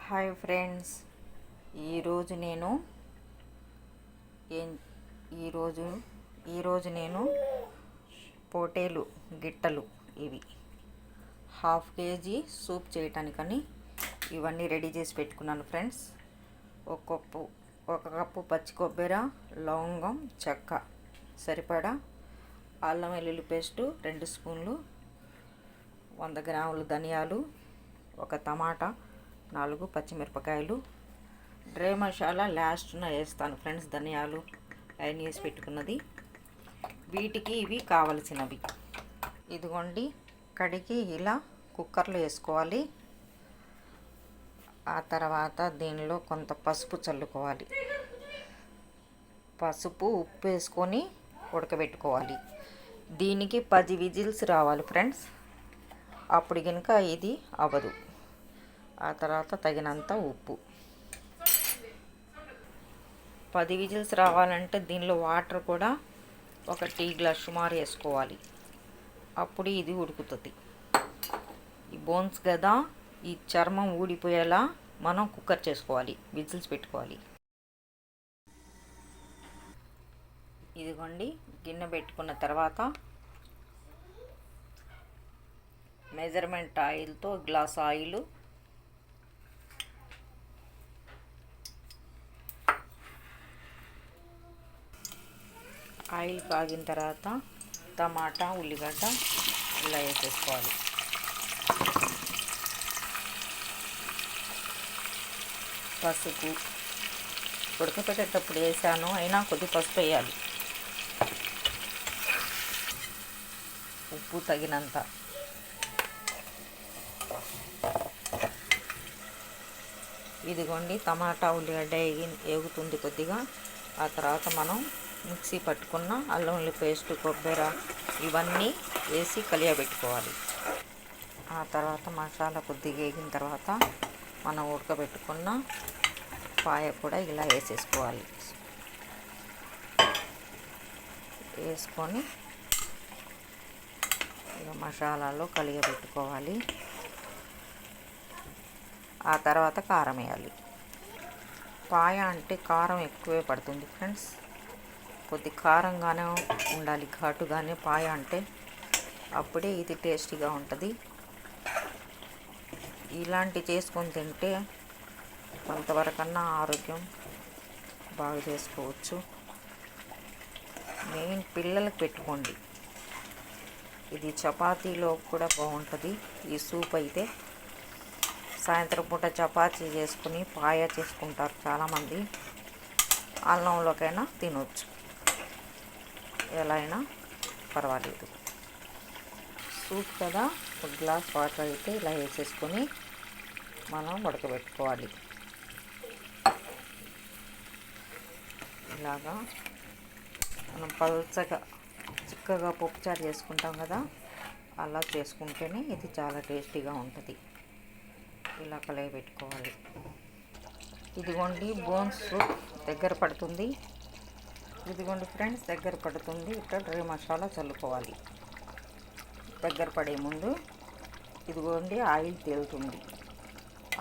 Hi friends, ఈరోజు నేను ఏం ఈరోజు ఈరోజు నేను పోటేలు గిట్టలు ఇవి హాఫ్ కేజీ సూప్ చేయటానికని ఇవన్నీ రెడీ చేసి పెట్టుకున్నాను ఫ్రెండ్స్. ఒక కప్పు పచ్చి కొబ్బరి, లవంగం, చెక్క సరిపడా, అల్లం వెల్లుల్లి పేస్టు 2 స్పూన్లు, 100 గ్రాములు ధనియాలు, ఒక టమాటా, 4 పచ్చిమిరపకాయలు, డ్రై మసాలా లాస్ట్న వేస్తాను ఫ్రెండ్స్. ధనియాలు అవన్నీ వేసి పెట్టుకున్నది. వీటికి ఇవి కావలసినవి. ఇదిగోండి, కడిగి ఇలా కుక్కర్లో వేసుకోవాలి. ఆ తర్వాత దీనిలో కొంత పసుపు చల్లుకోవాలి. పసుపు, ఉప్పు వేసుకొని ఉడకబెట్టుకోవాలి. దీనికి 10 విజిల్స్ రావాలి ఫ్రెండ్స్. అప్పుడు కనుక ఇది అవ్వదు. ఆ తర్వాత తగినంత ఉప్పు. 10 విజిల్స్ రావాలంటే దీనిలో వాటర్ కూడా ఒక టీ గ్లాస్ సుమారు వేసుకోవాలి. అప్పుడు ఇది ఉడుకుతుంది. ఈ బోన్స్ కదా, ఈ చర్మం ఊడిపోయేలా మనం కుక్కర్ చేసుకోవాలి, విజిల్స్ పెట్టుకోవాలి. ఇదిగోండి, గిన్నె పెట్టుకున్న తర్వాత మెజర్మెంట్ ఆయిల్తో గ్లాస్ ఆయిల్, ఆయిల్ కాగిన తర్వాత టమాటా, ఉల్లిగడ్డ ఇలా వేసేసుకోవాలి. పసుపు ఉడకపెట్టేటప్పుడు వేసాను, అయినా కొద్ది పసుపు వేయాలి. ఉప్పు తగినంత. ఇదిగోండి, టమాటా ఉల్లిగడ్డ వేగుతుంది కొద్దిగా. ఆ తర్వాత మనం మిక్సీ పట్టుకున్న అల్లం వెల్లుల్లి పేస్ట్, కొబ్బరి ఇవన్నీ వేసి కలియబెట్టుకోవాలి. ఆ తర్వాత మసాలా కొద్దిగా వేగిన తర్వాత మనం ఉడకబెట్టుకున్న పాయ కూడా ఇలా వేసేసుకోవాలి. వేసుకొని ఇక మసాలాలో కలియబెట్టుకోవాలి. ఆ తర్వాత కారం వేయాలి. పాయ అంటే కారం ఎక్కువే పడుతుంది ఫ్రెండ్స్. కొద్ది కారంగానే ఉండాలి, ఘాటుగానే పాయ అంటే, అప్పుడే ఇది టేస్టీగా ఉంటుంది. ఇలాంటి చేసుకొని తింటే కొంతవరకన్నా ఆరోగ్యం బాగా చేసుకోవచ్చు. మెయిన్ పిల్లలకు పెట్టుకోండి. ఇది చపాతీలో కూడా బాగుంటుంది. ఈ సూప్ అయితే సాయంత్రం పూట చపాతీ చేసుకుని పాయ చేసుకుంటారు చాలామంది. అన్నంలోకైనా తినవచ్చు, ఎలా అయినా పర్వాలేదు. సూప్ కదా, ఒక గ్లాస్ వాటర్ అయితే ఇలా వేసేసుకొని మనం ఉడకబెట్టుకోవాలి. ఇలాగా మనం పల్చగా చిక్కగా పప్పుచారు చేసుకుంటాం కదా, అలా చేసుకుంటేనే ఇది చాలా టేస్టీగా ఉంటుంది. ఇలా కలయబెట్టుకోవాలి. ఇదిగోండి, బోన్స్ దగ్గర పడుతుంది. ఇదిగోండి ఫ్రెండ్స్, దగ్గర పడుతుంది. ఇక్కడ డ్రై మసాలా చల్లుకోవాలి. దగ్గర పడే ముందు ఇదిగోండి, ఆయిల్ తేలుతుంది.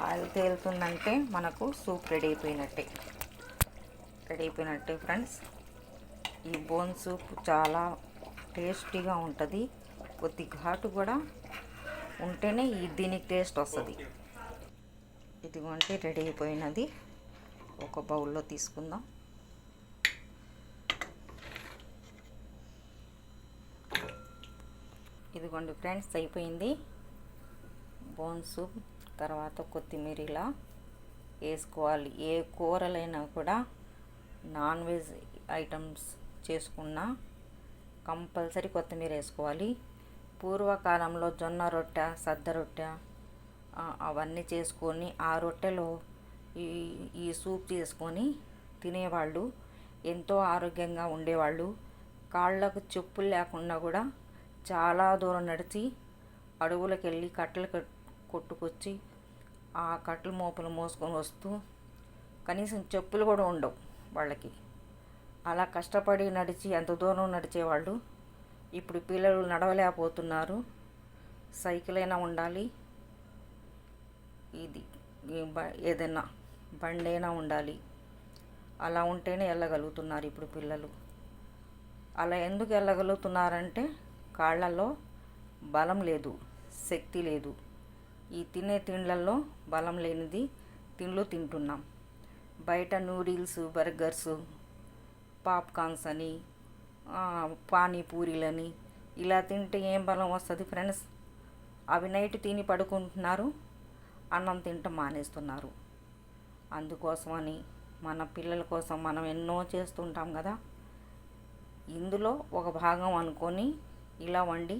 ఆయిల్ తేలుతుందంటే మనకు సూప్ రెడీ అయిపోయినట్టే ఫ్రెండ్స్. ఈ బోన్ సూప్ చాలా టేస్టీగా ఉంటుంది. కొద్ది ఘాటు కూడా ఉంటేనే దీనికి టేస్ట్ వస్తుంది. ఇదిగోండి, రెడీ అయిపోయినది. ఒక బౌల్లో తీసుకుందాం. ఇదిగోండి ఫ్రెండ్స్, అయిపోయింది బోన్ సూప్. తర్వాత కొత్తిమీర ఇలా వేసుకోవాలి. ఏ కూరలైనా కూడా నాన్ వెజ్ ఐటమ్స్ చేసుకున్నా కంపల్సరీ కొత్తిమీర వేసుకోవాలి. పూర్వకాలంలో జొన్న రొట్టె, సద్ద రొట్టె అవన్నీ చేసుకొని ఆ రొట్టెలో ఈ సూప్ చేసుకొని తినేవాళ్ళు. ఎంతో ఆరోగ్యంగా ఉండేవాళ్ళు. కాళ్ళకు చెప్పులు లేకుండా కూడా చాలా దూరం నడిచి అడవులకు వెళ్ళి కట్టెలు కొట్టుకొచ్చి ఆ కట్టెల మోపులు మోసుకొని వస్తూ, కనీసం చెప్పులు కూడా ఉండవు వాళ్ళకి. అలా కష్టపడి నడిచి ఎంత దూరం నడిచేవాళ్ళు. ఇప్పుడు పిల్లలు నడవలేకపోతున్నారు. సైకిల్ అయినా ఉండాలి. ఇది ఏదైనా బండైనా ఉండాలి. అలా ఉంటేనే వెళ్ళగలుగుతున్నారు ఇప్పుడు పిల్లలు. అలా ఎందుకు వెళ్ళగలుగుతున్నారంటే కాళ్ళల్లో బలం లేదు, శక్తి లేదు. ఈ తినే తిండ్లల్లో బలం లేనిది తిండ్లు తింటున్నాం. బయట నూడిల్స్, బర్గర్స్, పాప్కార్న్స్ అని, పానీపూరీలని ఇలా తింటే ఏం బలం వస్తుంది ఫ్రెండ్స్? అవి నైట్ తిని పడుకుంటున్నారు, అన్నం తింటం మానేస్తున్నారు. అందుకోసమని మన పిల్లల కోసం మనం ఎన్నో చేస్తుంటాం కదా, ఇందులో ఒక భాగం అనుకొని ఇలా వండి